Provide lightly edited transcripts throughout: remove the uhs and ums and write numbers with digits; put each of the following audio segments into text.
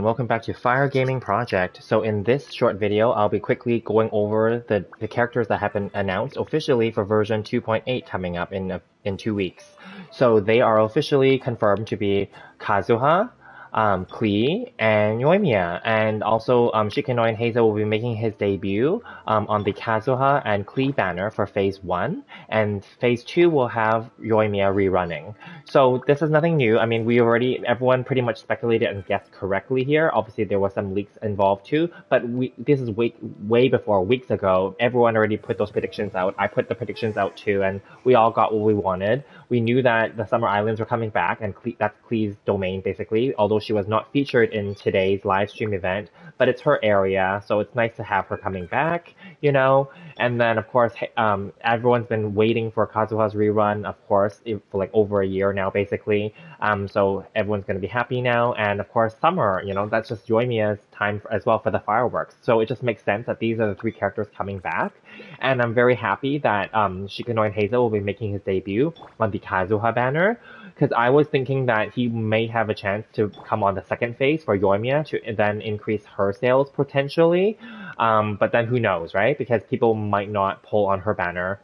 welcome back to Fire Gaming Project. So in this short video, I'll be quickly going over the characters that have been announced officially for version 2.8 coming up in 2 weeks. So they are officially confirmed to be Kazuha, Klee, and Yoimiya. And also shikanoin heizou will be making his debut on the Kazuha and Klee banner for Phase 1. And Phase 2 will have Yoimiya rerunning. So this is nothing new. I mean, everyone pretty much speculated and guessed correctly here. Obviously, there were some leaks involved too, but this is way before, weeks ago. Everyone already put those predictions out. I put the predictions out too, and we all got what we wanted. We knew that the Summer Islands were coming back, and that's Klee's domain, basically, although she was not featured in today's live stream event, but it's her area, so it's nice to have her coming back, you know? And then, of course, everyone's been waiting for Kazuha's rerun, of course, for like over a year now, basically. So everyone's going to be happy now. And, of course, summer, you know, that's just Yoimiya's time as well for the fireworks. So it just makes sense that these are the three characters coming back. And I'm very happy that shikanoin heizou will be making his debut on the Kazuha banner, because I was thinking that he may have a chance to come on the second phase for Yoimiya to then increase her sales potentially. But then who knows, right? Because people might not pull on her banner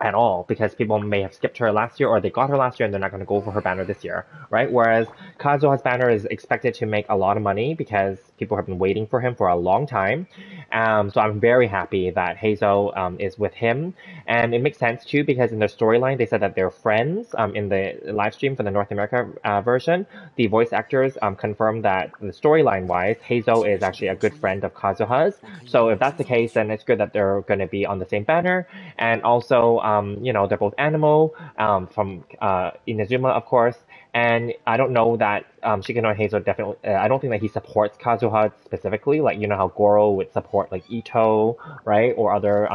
at all, because people may have skipped her last year, or they got her last year and they're not going to go for her banner this year, right? Whereas Kazuha's banner is expected to make a lot of money because people have been waiting for him for a long time. So I'm very happy that heizou is with him. And it makes sense too, because in their storyline, they said that they're friends. In the live stream for the North America version, the voice actors confirmed that the storyline-wise, heizou is actually a good friend of Kazuha's. So if that's the case, then it's good that they're going to be on the same banner. And also, you know, they're both animal from Inazuma, of course. And I don't know that shikanoin heizou definitely, I don't think that he supports Kazuha specifically, like, you know, how Goro would support, like, Ito, right? Or other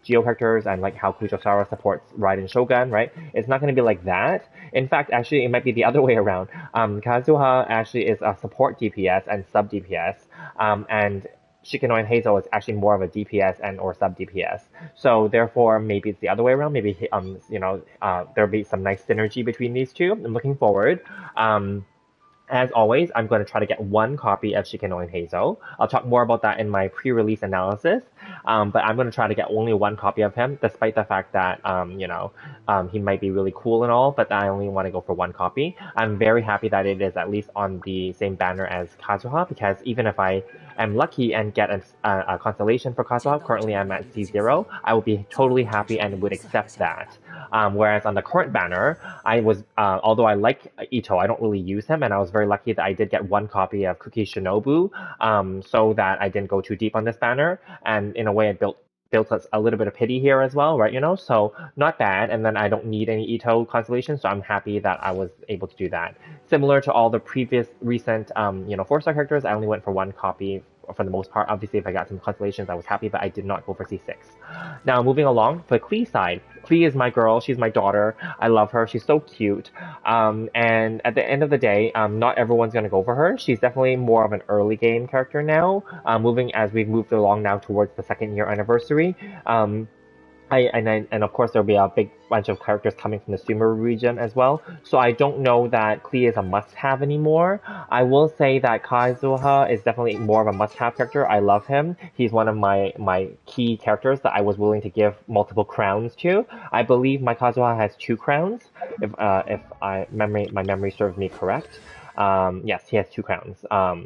Geo characters, and like how Kuchosara supports Raiden Shogun, right? It's not going to be like that. In fact, actually, it might be the other way around. Kazuha actually is a support DPS and sub DPS, and shikanoin heizou is actually more of a DPS and or sub DPS. So therefore, maybe it's the other way around. Maybe you know, there'll be some nice synergy between these two. I'm looking forward. As always, I'm going to try to get one copy of shikanoin heizou. I'll talk more about that in my pre-release analysis, but I'm going to try to get only one copy of him, despite the fact that, you know, he might be really cool and all, but I only want to go for one copy. I'm very happy that it is at least on the same banner as Kazuha, because even if I am lucky and get a constellation for Kazuha, currently I'm at C0, I will be totally happy and would accept that. Whereas on the current banner, I was, although I like Ito, I don't really use him, and I was very lucky that I did get one copy of Kuki Shinobu, so that I didn't go too deep on this banner, and in a way it built us a little bit of pity here as well, right? You know, so not bad. And then I don't need any Ito constellations, so I'm happy that I was able to do that. Similar to all the previous recent, you know, 4-star characters, I only went for one copy for the most part. Obviously, if I got some constellations, I was happy, but I did not go for C6. Now, moving along, for Klee side, Klee is my girl. She's my daughter. I love her. She's so cute. And at the end of the day, not everyone's going to go for her. She's definitely more of an early game character now, as we've moved along now towards the 2nd year anniversary. And of course, there'll be a big bunch of characters coming from the Sumeru region as well. So I don't know that Klee is a must-have anymore. I will say that Kazuha is definitely more of a must-have character. I love him. He's one of my key characters that I was willing to give multiple crowns to. I believe my Kazuha has 2 crowns, if my memory serves me correct. Yes, he has 2 crowns.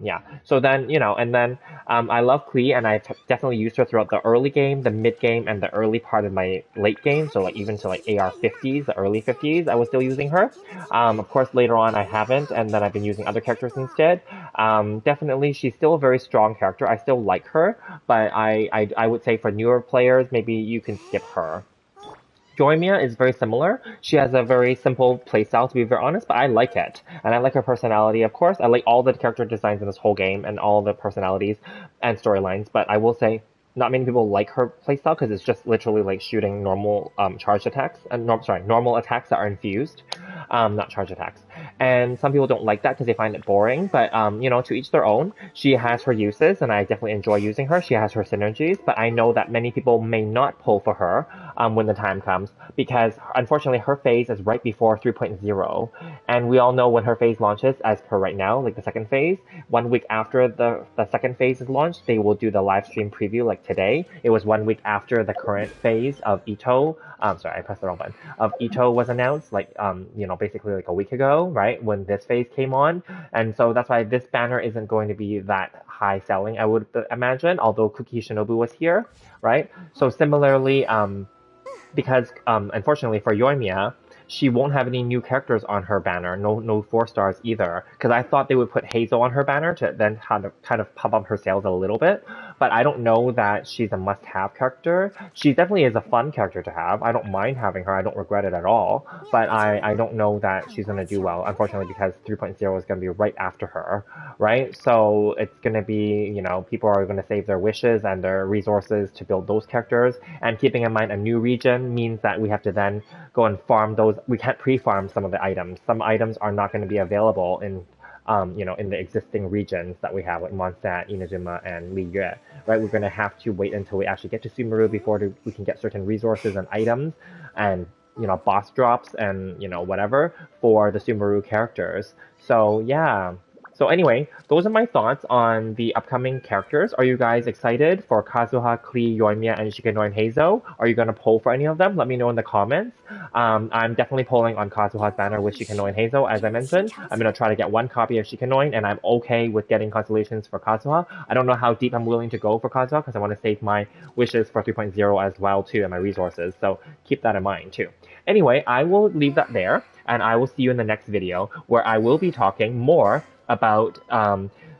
Yeah. So then, you know, and then I love Klee, and I've definitely used her throughout the early game, the mid game, and the early part of my late game. So like even to like AR 50s, the early 50s, I was still using her. Of course, later on I haven't, and then I've been using other characters instead. Definitely, she's still a very strong character. I still like her, but I would say for newer players, maybe you can skip her. Yoimiya is very similar. She has a very simple playstyle, to be very honest, but I like it. And I like her personality, of course. I like all the character designs in this whole game and all the personalities and storylines, but I will say not many people like her playstyle because it's just literally like shooting normal charged attacks, normal attacks that are infused. not charge attacks. And some people don't like that because they find it boring, but you know, to each their own. She has her uses, and I definitely enjoy using her. She has her synergies, but I know that many people may not pull for her when the time comes, because unfortunately her phase is right before 3.0, and we all know when her phase launches, as per right now, like the second phase, 1 week after the second phase is launched, they will do the live stream preview like today. It was 1 week after the current phase of Ito, sorry, I pressed the wrong button, of Ito was announced, like, you know, basically like a week ago, right, when this phase came on. And so that's why this banner isn't going to be that high selling, I would imagine, although Cookie Shinobu was here, right? So similarly, because unfortunately for Yoimiya, she won't have any new characters on her banner, no 4 stars either. Because I thought they would put heizou on her banner to then kind of pump up her sales a little bit. But I don't know that she's a must-have character. She definitely is a fun character to have. I don't mind having her. I don't regret it at all. But I don't know that she's going to do well, unfortunately, because 3.0 is going to be right after her, right? So it's going to be, you know, people are going to save their wishes and their resources to build those characters. And keeping in mind a new region means that we have to then go and farm those. We can't pre-farm some of the items. Some items are not going to be available in you know, in the existing regions that we have, like Mondstadt, Inajima, and Liyue, right? We're going to have to wait until we actually get to Sumeru before we can get certain resources and items and, you know, boss drops and, you know, whatever for the Sumeru characters. So, yeah. So anyway, those are my thoughts on the upcoming characters. Are you guys excited for Kazuha, Klee, Yoimiya, and shikanoin heizou? Are you going to poll for any of them? Let me know in the comments. I'm definitely polling on Kazuha's banner with shikanoin heizou, as I mentioned. I'm going to try to get 1 copy of shikanoin, and I'm okay with getting constellations for Kazuha. I don't know how deep I'm willing to go for Kazuha, because I want to save my wishes for 3.0 as well, too, and my resources. So keep that in mind, too. Anyway, I will leave that there, and I will see you in the next video, where I will be talking more about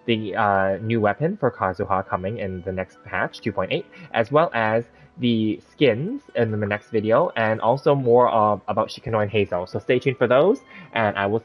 the new weapon for Kazuha coming in the next patch, 2.8, as well as the skins in the next video, and also more about shikanoin heizou. So stay tuned for those, and I will